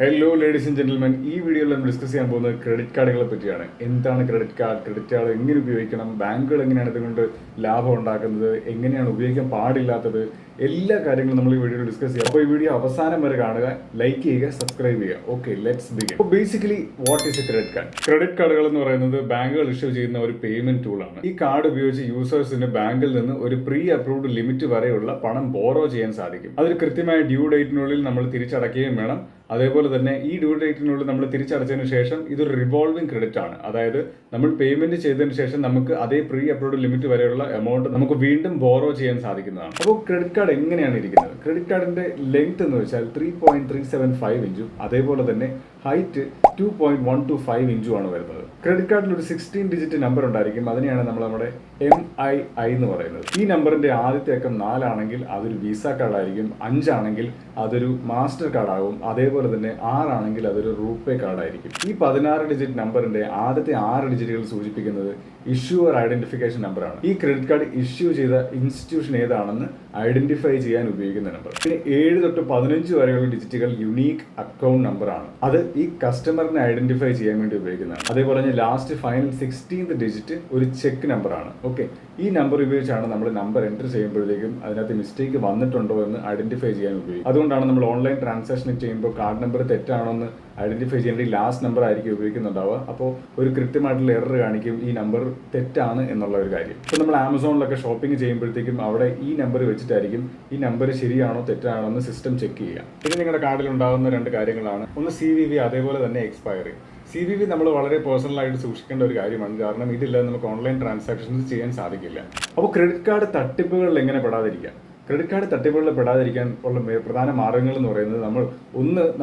Hello ladies and gentlemen, ഈ വീഡിയോയിൽ നമ്മൾ ഡിസ്കസ് ചെയ്യാൻ പോകുന്നത് ക്രെഡിറ്റ് കാർഡുകളെ പറ്റിയാണ്. എന്താണ് ക്രെഡിറ്റ് കാർഡ് എങ്ങനെ ഉപയോഗിക്കണം, ബാങ്കുകൾ എങ്ങനെയാണ് ഇതുകൊണ്ട് ലാഭം ഉണ്ടാക്കുന്നത്, എങ്ങനെയാണ് ഉപയോഗിക്കാൻ പാടില്ലാത്തത്, എല്ലാ കാര്യങ്ങളും നമ്മൾ ഈ വീഡിയോയിൽ ഡിസ്കസ് ചെയ്യാം. അപ്പോൾ ഈ വീഡിയോ അവസാനം വരെ കാണുക, ലൈക്ക് ചെയ്യുക, സബ്സ്ക്രൈബ് ചെയ്യുക. Okay, let's begin. അപ്പോൾ basically what is a credit card? Credit കാർഡുകൾ എന്ന് പറയുന്നത് ബാങ്കുകൾ ഇഷ്യൂ ചെയ്യുന്ന ഒരു പേയ്മെന്റ് ടൂളാണ്. ഈ കാർഡ് ഉപയോഗിച്ച് യൂസേഴ്സിന് ബാങ്കിൽ നിന്ന് ഒരു പ്രീ അപ്രൂവ്ഡ് ലിമിറ്റ് വരെയുള്ള പണം ബോറോ ചെയ്യാൻ സാധിക്കും. അതിൽ കൃത്യമായ ഡ്യൂ ഡേറ്റിനുള്ളിൽ നമ്മൾ തിരിച്ചടയ്ക്കുകയും വേണം. അതേപോലെ തന്നെ ഈ ഡ്യൂ ഡേറ്റിനുള്ളിൽ നമ്മൾ തിരിച്ചടച്ചതിന് ശേഷം ഇതൊരു റിവോൾവിംഗ് ക്രെഡിറ്റ് ആണ്. അതായത് നമ്മൾ പേയ്മെന്റ് ചെയ്തതിന് ശേഷം നമുക്ക് അതേ പ്രീ അപ്രൂവ്ഡ് ലിമിറ്റ് വരെയുള്ള എമൗണ്ട് നമുക്ക് വീണ്ടും ബോറോ ചെയ്യാൻ സാധിക്കുന്നതാണ്. അപ്പോൾ ക്രെഡിറ്റ് കാർഡ് എങ്ങനെയാണ് ഇരിക്കുന്നത്? ക്രെഡിറ്റ് കാർഡിന്റെ ലെങ്ത് എന്ന് വെച്ചാൽ 3.375 ഇഞ്ചും അതേപോലെ തന്നെ ഹൈറ്റ് 2.125 ഇഞ്ചും ആണ് വരുന്നത്. ക്രെഡിറ്റ് കാർഡിൽ ഒരു 16 ഡിജിറ്റ് നമ്പർ ഉണ്ടായിരിക്കും. അതിനെയാണ് നമ്മൾ നമ്മുടെ MII എന്ന് പറയുന്നത്. ഈ നമ്പറിന്റെ ആദ്യത്തെ അക്കം 4 ആണെങ്കിൽ അതൊരു വിസ കാർഡ് ആയിരിക്കും, 5 ആണെങ്കിൽ അതൊരു മാസ്റ്റർ കാർഡ് ആകും, അതേപോലെ തന്നെ 6 ആണെങ്കിൽ അതൊരു റൂപേ കാർഡ് ആയിരിക്കും. ഈ 16 ഡിജിറ്റ് നമ്പറിന്റെ ആദ്യത്തെ 6 ഡിജിറ്റുകൾ സൂചിപ്പിക്കുന്നത് ഇഷ്യൂവർ ഐഡന്റിഫിക്കേഷൻ നമ്പറാണ്. ഈ ക്രെഡിറ്റ് കാർഡ് ഇഷ്യൂ ചെയ്ത ഇൻസ്റ്റിറ്റ്യൂഷൻ ഏതാണെന്ന് ഐഡന്റിഫൈ ചെയ്യാൻ ഉപയോഗിക്കുന്ന നമ്പർ. പിന്നെ 7 തൊട്ട് 15 വരെയുള്ള ഡിജിറ്റുകൾ യുണീക്ക് അക്കൗണ്ട് നമ്പറാണ്. അത് ഈ കസ്റ്റമറിനെ ഐഡന്റിഫൈ ചെയ്യാൻ വേണ്ടി ഉപയോഗിക്കുന്നതാണ്. അതേപോലെ തന്നെ ലാസ്റ്റ് ഫൈനൽ 16th ഡിജിറ്റ് ഒരു ചെക്ക് നമ്പറാണ്. ഓക്കെ, ഈ നമ്പർ ഉപയോഗിച്ചാണ് നമ്മൾ നമ്പർ എൻ്റർ ചെയ്യുമ്പോഴത്തേക്കും അതിനകത്ത് മിസ്റ്റേക്ക് വന്നിട്ടുണ്ടോ എന്ന് ഐഡന്റിഫൈ ചെയ്യാൻ ഉപയോഗിക്കും. അതുകൊണ്ടാണ് നമ്മൾ ഓൺലൈൻ ട്രാൻസാക്ഷൻ ചെയ്യുമ്പോൾ കാർഡ് നമ്പർ തെറ്റാണോ എന്ന് ഐഡന്റിഫൈ ചെയ്യേണ്ട ലാസ്റ്റ് നമ്പർ ആയിരിക്കും ഉപയോഗിക്കുന്നുണ്ടാവുക. അപ്പോൾ ഒരു കൃത്യമായിട്ടുള്ള എറർ കാണിക്കും ഈ നമ്പർ തെറ്റാണ് എന്നുള്ള ഒരു കാര്യം. ഇപ്പോൾ നമ്മൾ ആമസോണിലൊക്കെ ഷോപ്പിംഗ് ചെയ്യുമ്പോഴത്തേക്കും അവിടെ ഈ നമ്പർ വെച്ചിട്ടായിരിക്കും ഈ നമ്പർ ശരിയാണോ തെറ്റാണോ എന്ന് സിസ്റ്റം ചെക്ക് ചെയ്യുക. പിന്നെ നിങ്ങളുടെ കാർഡിൽ ഉണ്ടാകുന്ന 2 കാര്യങ്ങളാണ്. ഒന്ന് CVV, അതേപോലെ തന്നെ എക്സ്പയറി. CVV നമ്മൾ വളരെ പേഴ്സണലായിട്ട് സൂക്ഷിക്കേണ്ട ഒരു കാര്യമാണ്. കാരണം ഇതില്ലാതെ നമുക്ക് ഓൺലൈൻ ട്രാൻസാക്ഷൻസ് ചെയ്യാൻ സാധിക്കില്ല. അപ്പോൾ ക്രെഡിറ്റ് കാർഡ് തട്ടിപ്പുകളിൽ എങ്ങനെ പെടാതിരിക്കാം? ക്രെഡിറ്റ് കാർഡ് തട്ടിപ്പുകളിൽ പെടാതിരിക്കാൻ ഉള്ള പ്രധാന മാർഗ്ഗങ്ങൾ എന്ന് പറയുന്നത്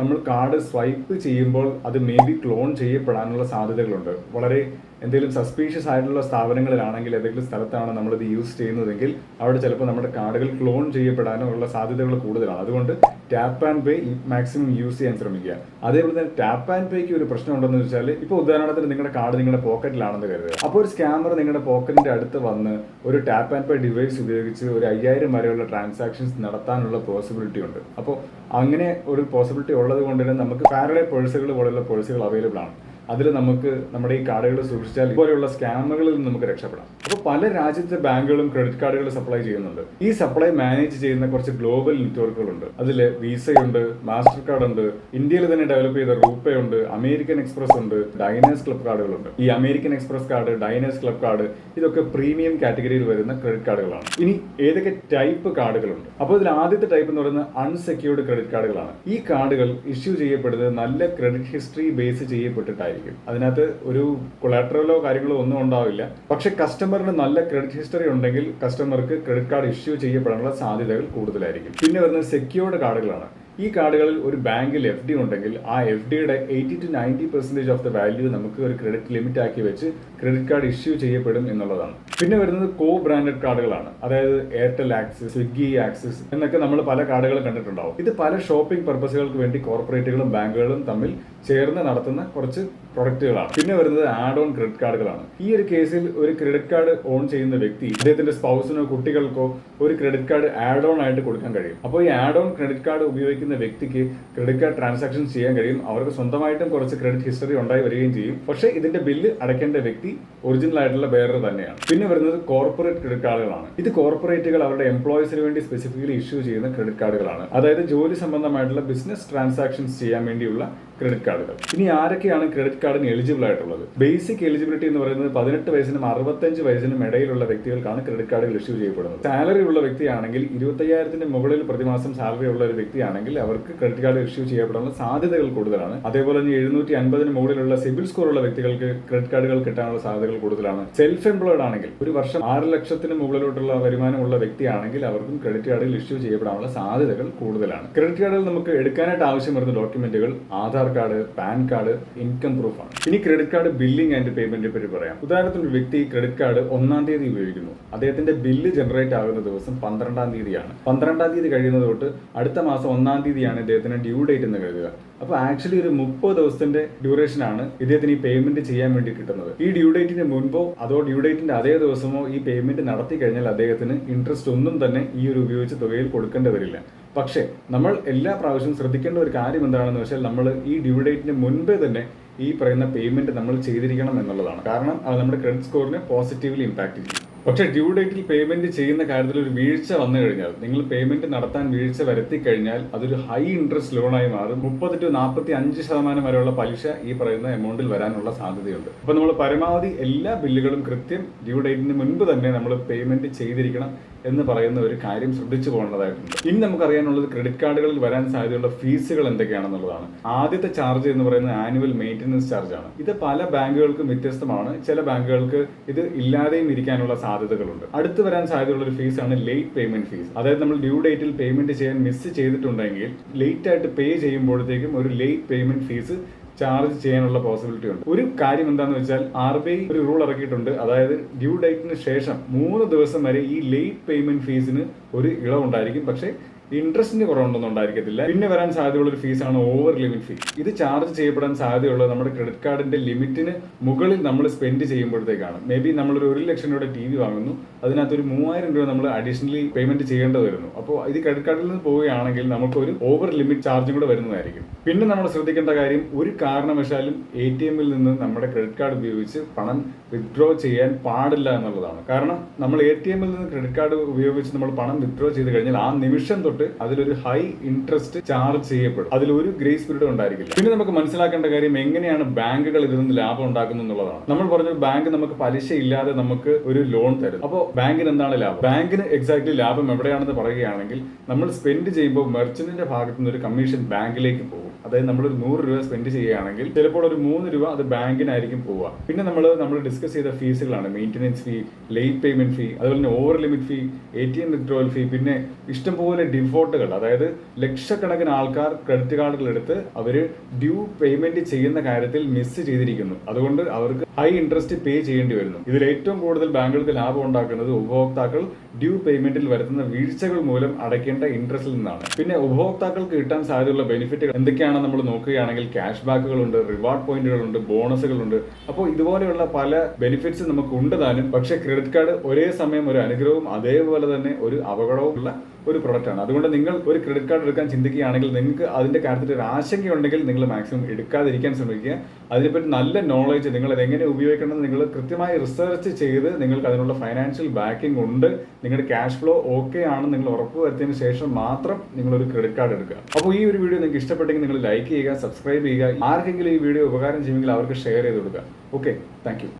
നമ്മൾ കാർഡ് സ്വൈപ്പ് ചെയ്യുമ്പോൾ അത് ക്ലോൺ ചെയ്യപ്പെടാനുള്ള സാധ്യതകളുണ്ട്. വളരെ എന്തെങ്കിലും സസ്പീഷ്യസ് ആയിട്ടുള്ള സ്ഥാപനങ്ങളിലാണെങ്കിൽ ഏതെങ്കിലും സ്ഥലത്താണ് നമ്മളിത് യൂസ് ചെയ്യുന്നതെങ്കിൽ അവിടെ ചിലപ്പോൾ നമ്മുടെ കാർഡുകൾ ക്ലോൺ ചെയ്യപ്പെടാനുള്ള സാധ്യതകൾ കൂടുതലാണ്. അതുകൊണ്ട് tap and pay maximum use ചെയ്യാൻ ശ്രമിക്കുക. അതേപോലെ തന്നെ ടാപ്പ് ആൻഡ് പേക്ക് ഒരു പ്രശ്നം ഉണ്ടെന്ന് വെച്ചാൽ ഇപ്പോൾ ഉദാഹരണത്തിന് നിങ്ങളുടെ കാർഡ് നിങ്ങളുടെ പോക്കറ്റിലാണെന്ന് കരുതുക. അപ്പോൾ ഒരു സ്കാമർ നിങ്ങളുടെ പോക്കറ്റിന്റെ അടുത്ത് വന്ന് ഒരു ടാപ്പ് ആൻഡ് പേ ഡിവൈസ് ഉപയോഗിച്ച് ഒരു 5000 വരെയുള്ള ട്രാൻസാക്ഷൻസ് നടത്താനുള്ള പോസിബിലിറ്റി ഉണ്ട്. അപ്പോൾ അങ്ങനെ ഒരു പോസിബിലിറ്റി ഉള്ളത് കൊണ്ട് തന്നെ നമുക്ക് ഫാരഡേ പേഴ്സുകൾ പോലെയുള്ള പേഴ്സുകൾ അവൈലബിൾ ആണ്. അതിൽ നമുക്ക് നമ്മുടെ ഈ കാർഡുകൾ സൂക്ഷിച്ചാൽ ഇതുപോലെയുള്ള സ്കാമുകളിൽ നിന്ന് നമുക്ക് രക്ഷപ്പെടാം. അപ്പോൾ പല രാജ്യത്തെ ബാങ്കുകളും ക്രെഡിറ്റ് കാർഡുകൾ സപ്ലൈ ചെയ്യുന്നുണ്ട്. ഈ സപ്ലൈ മാനേജ് ചെയ്യുന്ന കുറച്ച് ഗ്ലോബൽ നെറ്റ്വർക്കുകളുണ്ട്. അതിൽ വിസയുണ്ട്, മാസ്റ്റർ കാർഡ് ഉണ്ട്, ഇന്ത്യയിൽ തന്നെ ഡെവലപ്പ് ചെയ്ത റൂപേ ഉണ്ട്, അമേരിക്കൻ എക്സ്പ്രസ് ഉണ്ട്, ഡൈനേഴ്സ് ക്ലബ് കാർഡുകളുണ്ട്. ഈ American express card, Diners club card ഇതൊക്കെ പ്രീമിയം കാറ്റഗറിയിൽ വരുന്ന ക്രെഡിറ്റ് കാർഡുകളാണ്. ഇനി ഏതൊക്കെ ടൈപ്പ് കാർഡുകളുണ്ട്? അപ്പോൾ ഇതിൽ ആദ്യത്തെ ടൈപ്പ് എന്ന് പറയുന്നത് അൺസെക്യൂർഡ് ക്രെഡിറ്റ് കാർഡുകളാണ്. ഈ കാർഡുകൾ ഇഷ്യൂ ചെയ്യപ്പെടുന്നത് നല്ല ക്രെഡിറ്റ് ഹിസ്റ്ററി ബേസ് ചെയ്യപ്പെട്ടിട്ടായിരിക്കും. അതിനകത്ത് ഒരു കൊളാട്രലോ കാര്യങ്ങളോ ഒന്നും ഉണ്ടാവില്ല. പക്ഷെ കസ്റ്റമറിന് നല്ല ക്രെഡിറ്റ് ഹിസ്റ്ററി ഉണ്ടെങ്കിൽ കസ്റ്റമർക്ക് ക്രെഡിറ്റ് കാർഡ് ഇഷ്യൂ ചെയ്യപ്പെടാനുള്ള സാധ്യതകൾ കൂടുതലായിരിക്കും. പിന്നെ വരുന്നത് സെക്യൂർഡ് കാർഡുകളാണ്. ഈ കാർഡുകളിൽ ഒരു ബാങ്കിൽ FD ഉണ്ടെങ്കിൽ ആ FDയുടെ 80 to 90% ഓഫ് ദ വാല്യൂ നമുക്ക് ഒരു ക്രെഡിറ്റ് ലിമിറ്റ് ആക്കി വെച്ച് ക്രെഡിറ്റ് കാർഡ് ഇഷ്യൂ ചെയ്യപ്പെടും എന്നുള്ളതാണ്. പിന്നെ വരുന്നത് കോ ബ്രാൻഡഡ് കാർഡുകളാണ്. അതായത് എയർടെൽ ആക്സിസ്, സ്വിഗ്ഗി ആക്സിസ് എന്നൊക്കെ നമ്മൾ പല കാർഡുകളും കണ്ടിട്ടുണ്ടാവും. ഇത് പല ഷോപ്പിംഗ് പർപ്പസുകൾക്ക് വേണ്ടി കോർപ്പറേറ്റുകളും ബാങ്കുകളും തമ്മിൽ ചേർന്ന് നടത്തുന്ന കുറച്ച് പ്രൊഡക്റ്റുകളാണ്. പിന്നെ വരുന്നത് ആഡ് ഓൺ ക്രെഡിറ്റ് കാർഡുകളാണ്. ഈ ഒരു കേസിൽ ഒരു ക്രെഡിറ്റ് കാർഡ് ഓൺ ചെയ്യുന്ന വ്യക്തി അദ്ദേഹത്തിന്റെ സ്പൗസിനോ കുട്ടികൾക്കോ ഒരു ക്രെഡിറ്റ് കാർഡ് ആഡ് ഓൺ ആയിട്ട് കൊടുക്കാൻ കഴിയും. അപ്പോൾ ഈ ആഡ് ഓൺ ക്രെഡിറ്റ് കാർഡ് ഉപയോഗിക്കുന്ന വ്യക്തിക്ക് ക്രെഡിറ്റ് കാർഡ് ട്രാൻസാക്ഷൻ ചെയ്യാൻ കഴിയും. അവർക്ക് സ്വന്തമായിട്ടും കുറച്ച് ക്രെഡിറ്റ് ഹിസ്റ്ററി ഉണ്ടായി വരികയും ചെയ്യും. പക്ഷേ ഇതിന്റെ ബില്ല് അടയ്ക്കേണ്ട വ്യക്തി ഒറിജിനൽ ആയിട്ടുള്ള ബെയറർ തന്നെയാണ്. പിന്നെ വരുന്നത് കോർപ്പറേറ്റ് ക്രെഡിറ്റ് കാർഡുകളാണ്. ഇത് കോർപ്പറേറ്റുകൾ അവരുടെ എംപ്ലോയീസിന് വേണ്ടി സ്പെസിഫിക്കലി ഇഷ്യൂ ചെയ്യുന്ന ക്രെഡിറ്റ് കാർഡുകളാണ്. അതായത് ജോലി സംബന്ധമായിട്ടുള്ള ബിസിനസ് ട്രാൻസാക്ഷൻസ് ചെയ്യാൻ വേണ്ടിയുള്ള ക്രെഡിറ്റ് കാർഡുകൾ. ഇനി ആരൊക്കെയാണ് ക്രെഡിറ്റ് കാർഡിന് എലിജിബിൾ ആയിട്ടുള്ളത്? ബേസിക് എലിജിബിലിറ്റി എന്ന് പറയുന്നത് 18 വയസ്സിനും 65 വയസ്സിനും ഇടയിലുള്ള വ്യക്തികൾക്കാണ് ക്രെഡിറ്റ് കാർഡുകൾ ഇഷ്യൂ ചെയ്യപ്പെടുന്നത്. സാലറി ഉള്ള വ്യക്തിയാണെങ്കിൽ 25,000 മുകളിൽ പ്രതിമാസം സാലറി ഉള്ള ഒരു വ്യക്തിയാണെങ്കിൽ അവർക്ക് ക്രെഡിറ്റ് കാർഡ് ഇഷ്യൂ ചെയ്യപ്പെടാനുള്ള സാധ്യതകൾ കൂടുതലാണ്. അതേപോലെ തന്നെ 750 മുകളിലുള്ള സിബിൽ സ്കോർ ഉള്ള വ്യക്തികൾക്ക് ക്രെഡിറ്റ് കാർഡുകൾ കിട്ടാനുള്ള സാധ്യതകൾ കൂടുതലാണ്. സെൽഫ് എംപ്ലോയിഡ് ആണെങ്കിൽ ഒരു വർഷം 6 ലക്ഷത്തിന് മുകളിലോട്ടുള്ള വരുമാനമുള്ള വ്യക്തിയാണെങ്കിൽ അവർക്കും ക്രെഡിറ്റ് കാർഡുകൾ ഇഷ്യൂ ചെയ്യപ്പെടാനുള്ള സാധ്യതകൾ കൂടുതലാണ്. ക്രെഡിറ്റ് കാർഡുകൾ നമുക്ക് എടുക്കാനായിട്ട് ആവശ്യം വരുന്ന ഡോക്യുമെന്റുകൾ Aadhaar card, PAN card, income proof ആണ്. ഇനി ക്രെഡിറ്റ് കാർഡ് ബില്ലിംഗ് ആൻഡ് പേയ്മെന്റിനെ പറ്റി പറയാം. ഉദാഹരണത്തിന് ഒരു വ്യക്തി ക്രെഡിറ്റ് കാർഡ് 1-ാം തീയതി ഉപയോഗിക്കുന്നു. അദ്ദേഹത്തിന്റെ ബില്ല് ജനറേറ്റ് ആകുന്ന ദിവസം 12-ാം തീയതിയാണ്. 12-ാം തീയതി കഴിയുന്നത് തൊട്ട് അടുത്ത മാസം 1-ാം തീയതിയാണ് ഇദ്ദേഹത്തിന് ഡ്യൂ ഡേറ്റ് എന്ന് കരുതുക. അപ്പോൾ ആക്ച്വലി ഒരു 30 ദിവസത്തിന്റെ ഡ്യൂറേഷൻ ആണ് ഇദ്ദേഹത്തിന് ഈ പേയ്മെന്റ് ചെയ്യാൻ വേണ്ടി കിട്ടുന്നത്. ഈ ഡ്യൂ ഡേറ്റിന് മുൻപോ അതോ ഡ്യൂ ഡേറ്റിന്റെ അതേ ദിവസമോ ഈ പേയ്മെന്റ് നടത്തി കഴിഞ്ഞാൽ അദ്ദേഹത്തിന് ഇൻട്രസ്റ്റ് ഒന്നും തന്നെ ഈ ഒരു ഉപയോഗിച്ച തുകയിൽ കൊടുക്കേണ്ടി വരില്ല. പക്ഷേ നമ്മൾ എല്ലാ പ്രാവശ്യവും ശ്രദ്ധിക്കേണ്ട ഒരു കാര്യം എന്താണെന്ന് വെച്ചാൽ നമ്മൾ ഈ ഡ്യൂ ഡേറ്റിന് മുൻപേ തന്നെ ഈ പറയുന്ന പേയ്മെന്റ് നമ്മൾ ചെയ്തിരിക്കണം എന്നുള്ളതാണ്. കാരണം അത് നമ്മുടെ ക്രെഡിറ്റ് സ്കോറിനെ പോസിറ്റീവ്ലി ഇമ്പാക്ട് ചെയ്യും. പക്ഷേ ഡ്യൂ ഡേറ്റിൽ പേയ്മെന്റ് ചെയ്യുന്ന കാര്യത്തിൽ ഒരു വീഴ്ച വന്നു കഴിഞ്ഞാൽ, നിങ്ങൾ പേയ്മെന്റ് നടത്താൻ വീഴ്ച വരുത്തി കഴിഞ്ഞാൽ അതൊരു ഹൈ ഇൻട്രസ്റ്റ് ലോണായി മാറും. 30 to 45% വരെയുള്ള പലിശ ഈ പറയുന്ന എമൗണ്ടിൽ വരാനുള്ള സാധ്യതയുണ്ട്. അപ്പോൾ നമ്മൾ പരമാവധി എല്ലാ ബില്ലുകളും കൃത്യം ഡ്യൂ ഡേറ്റിന് മുൻപ് തന്നെ നമ്മൾ പേയ്മെന്റ് ചെയ്തിരിക്കണം എന്ന് പറയുന്ന ഒരു കാര്യം ശ്രദ്ധിച്ചു പോകേണ്ടതായിട്ടുണ്ട്. ഇനി നമുക്കറിയാനുള്ളത് ക്രെഡിറ്റ് കാർഡുകളിൽ വരാൻ സാധ്യതയുള്ള ഫീസുകൾ എന്തൊക്കെയാണെന്നുള്ളതാണ്. ആദ്യത്തെ ചാർജ് എന്ന് പറയുന്നത് ആനുവൽ മെയിൻ്റനൻസ് ചാർജ് ആണ്. ഇത് പല ബാങ്കുകൾക്കും വ്യത്യസ്തമാണ്. ചില ബാങ്കുകൾക്ക് ഇത് ഇല്ലാതെയും ഇരിക്കാനുള്ള സാധ്യതകളുണ്ട്. അടുത്ത് വരാൻ സാധ്യതയുള്ള ഒരു ഫീസാണ് ലേറ്റ് പേയ്മെന്റ് ഫീസ്. അതായത് നമ്മൾ ഡ്യൂ ഡേറ്റിൽ പേയ്മെന്റ് ചെയ്യാൻ മിസ് ചെയ്തിട്ടുണ്ടെങ്കിൽ ലേറ്റ് ആയിട്ട് പേ ചെയ്യുമ്പോഴത്തേക്കും ഒരു ലേറ്റ് പേയ്മെന്റ് ഫീസ് ചാർജ് ചെയ്യാനുള്ള പോസിബിലിറ്റി ഉണ്ട്. ഒരു കാര്യം എന്താണെന്ന് വെച്ചാൽ RBI ഒരു റൂൾ ഇറക്കിയിട്ടുണ്ട്. അതായത് ഡ്യൂ ഡേറ്റിന് ശേഷം 3 ദിവസം വരെ ഈ ലേറ്റ് പേയ്മെന്റ് ഫീസിന് ഒരു ഇളവുണ്ടായിരിക്കും. പക്ഷേ ഇൻട്രസ്റ്റിന് കുറവുണ്ടൊന്നും ഉണ്ടായിരിക്കത്തില്ല. പിന്നെ വരാൻ സാധ്യതയുള്ള ഒരു ഫീസാണ് ഓവർ ലിമിറ്റ് ഫീ. ഇത് ചാർജ് ചെയ്യപ്പെടാൻ സാധ്യതയുള്ളത് നമ്മുടെ ക്രെഡിറ്റ് കാർഡിന്റെ ലിമിറ്റിന് മുകളിൽ നമ്മൾ സ്പെൻഡ് ചെയ്യുമ്പോഴത്തേക്കാണ്. മേ ബി നമ്മളൊരു 1 ലക്ഷം രൂപയുടെ TV വാങ്ങുന്നു, അതിനകത്ത് ഒരു 3000 രൂപ നമ്മൾ അഡീഷണലി പേയ്മെന്റ് ചെയ്യേണ്ടി വരുന്നു. അപ്പോൾ ഇത് ക്രെഡിറ്റ് കാർഡിൽ നിന്ന് പോവുകയാണെങ്കിൽ നമുക്കൊരു ഓവർ ലിമിറ്റ് ചാർജും കൂടെ വരുന്നതായിരിക്കും. പിന്നെ നമ്മൾ ശ്രദ്ധിക്കേണ്ട കാര്യം, ഒരു കാരണവശാലും ATM-ൽ നിന്ന് നമ്മുടെ ക്രെഡിറ്റ് കാർഡ് ഉപയോഗിച്ച് പണം വിത്ഡ്രോ ചെയ്യാൻ പാടില്ല എന്നുള്ളതാണ്. കാരണം നമ്മൾ ATM-ൽ നിന്ന് ക്രെഡിറ്റ് കാർഡ് ഉപയോഗിച്ച് നമ്മൾ പണം വിത്ഡ്രോ ചെയ്ത് കഴിഞ്ഞാൽ ആ നിമിഷം തൊട്ട് അതിലൊരു ഹൈ ഇൻട്രസ്റ്റ് ചാർജ് ചെയ്യപ്പെടും. അതിലൊരു ഗ്രേസ് പീരീഡ് ഉണ്ടായിരിക്കില്ല. പിന്നെ നമുക്ക് മനസ്സിലാക്കേണ്ട കാര്യം, എങ്ങനെയാണ് ബാങ്കുകൾ ഇതിൽ നിന്ന് ലാഭം ഉണ്ടാക്കുന്നത് എന്നുള്ളതാണ്. നമ്മൾ പറഞ്ഞു ബാങ്ക് നമുക്ക് പലിശ ഇല്ലാതെ നമുക്ക് ഒരു ലോൺ തരും. അപ്പോൾ ബാങ്കിന് എന്താണ് ലാഭം? ബാങ്കിന് എക്സാക്ട്ലി ലാഭം എവിടെയാണെന്ന് പറയുകയാണെങ്കിൽ, നമ്മൾ സ്പെൻഡ് ചെയ്യുമ്പോൾ മെർച്ചന്റിന്റെ ഭാഗത്തു നിന്ന് ഒരു കമ്മീഷൻ ബാങ്കിലേക്ക് പോകും. അതായത് നമ്മളൊരു 100 രൂപ സ്പെൻഡ് ചെയ്യുകയാണെങ്കിൽ ചിലപ്പോൾ ഒരു 3 രൂപ അത് ബാങ്കിനായിരിക്കും പോവുക. പിന്നെ നമ്മൾ ഡിസ്കസ് ചെയ്ത ഫീസുകളാണ് മെയിൻ്റനൻസ് ഫീ, ലേറ്റ് പേയ്മെന്റ് ഫീ, അതുപോലെ തന്നെ ഓവർ ലിമിറ്റ് ഫീ, ATM വിത്ഡ്രോവൽ ഫീ, പിന്നെ ഇഷ്ടംപോലെ ഡിഫോൾട്ടുകൾ. അതായത് ലക്ഷക്കണക്കിന് ആൾക്കാർ ക്രെഡിറ്റ് കാർഡുകൾ എടുത്ത് അവർ ഡ്യൂ പേയ്മെന്റ് ചെയ്യുന്ന കാര്യത്തിൽ മിസ് ചെയ്തിരിക്കുന്നു. അതുകൊണ്ട് അവർക്ക് ഹൈ ഇൻട്രസ്റ്റ് പേ ചെയ്യേണ്ടി വരുന്നു. ഇതിൽ ഏറ്റവും കൂടുതൽ ബാങ്കുകൾക്ക് ലാഭം ഉണ്ടാക്കുന്നത് ഉപഭോക്താക്കൾ ഡ്യൂ പേയ്മെന്റിൽ വരുത്തുന്ന വീഴ്ചകൾ മൂലം അടയ്ക്കേണ്ട ഇൻട്രസ്റ്റിൽ നിന്നാണ്. പിന്നെ ഉപഭോക്താക്കൾക്ക് കിട്ടാൻ സാധ്യതയുള്ള ബെനിഫിറ്റുകൾ എന്തൊക്കെയാണ് നമ്മൾ നോക്കുകയാണെങ്കിൽ, ക്യാഷ് ബാക്കുകളുണ്ട്, റിവാർഡ് പോയിന്റുകളുണ്ട്, ബോണസുകളുണ്ട്. അപ്പോൾ ഇതുപോലെയുള്ള പല ബെനിഫിറ്റ്സ് നമുക്ക് ഉണ്ട് താനും. പക്ഷേ ക്രെഡിറ്റ് കാർഡ് ഒരേ സമയം ഒരു അനുഗ്രഹവും അതേപോലെ തന്നെ ഒരു അപകടവും ഉള്ള ഒരു പ്രൊഡക്റ്റ് ആണ്. അതുകൊണ്ട് നിങ്ങൾ ഒരു ക്രെഡിറ്റ് കാർഡ് എടുക്കാൻ ചിന്തിക്കുകയാണെങ്കിൽ, നിങ്ങൾക്ക് അതിന്റെ കാര്യത്തിൽ ഒരു ആശങ്കയുണ്ടെങ്കിൽ നിങ്ങൾ മാക്സിമം എടുക്കാതിരിക്കാൻ ശ്രമിക്കുക. അതിനെപ്പറ്റി നല്ല നോളേജ്, നിങ്ങൾ അതെങ്ങനെ ഉപയോഗിക്കണം നിങ്ങൾ കൃത്യമായി റിസർച്ച് ചെയ്ത് നിങ്ങൾക്ക് അതിനുള്ള ഫൈനാൻഷ്യൽ ബാക്കിംഗ് ഉണ്ട്, നിങ്ങളുടെ ക്യാഷ് ഫ്ലോ ഓക്കെ ആണ് നിങ്ങൾ ഉറപ്പ് വരുത്തിയതിനു ശേഷം മാത്രം നിങ്ങൾ ഒരു ക്രെഡിറ്റ് കാർഡ് എടുക്കുക. അപ്പോൾ ഈ ഒരു വീഡിയോ നിങ്ങൾക്ക് ഇഷ്ടപ്പെട്ടെങ്കിൽ നിങ്ങൾ ലൈക്ക് ചെയ്യുക, സബ്സ്ക്രൈബ് ചെയ്യുക. ആർക്കെങ്കിലും ഈ വീഡിയോ ഉപകാരം ചെയ്യുമെങ്കിൽ അവർക്ക് ഷെയർ ചെയ്ത് കൊടുക്കുക. Okay, thank you.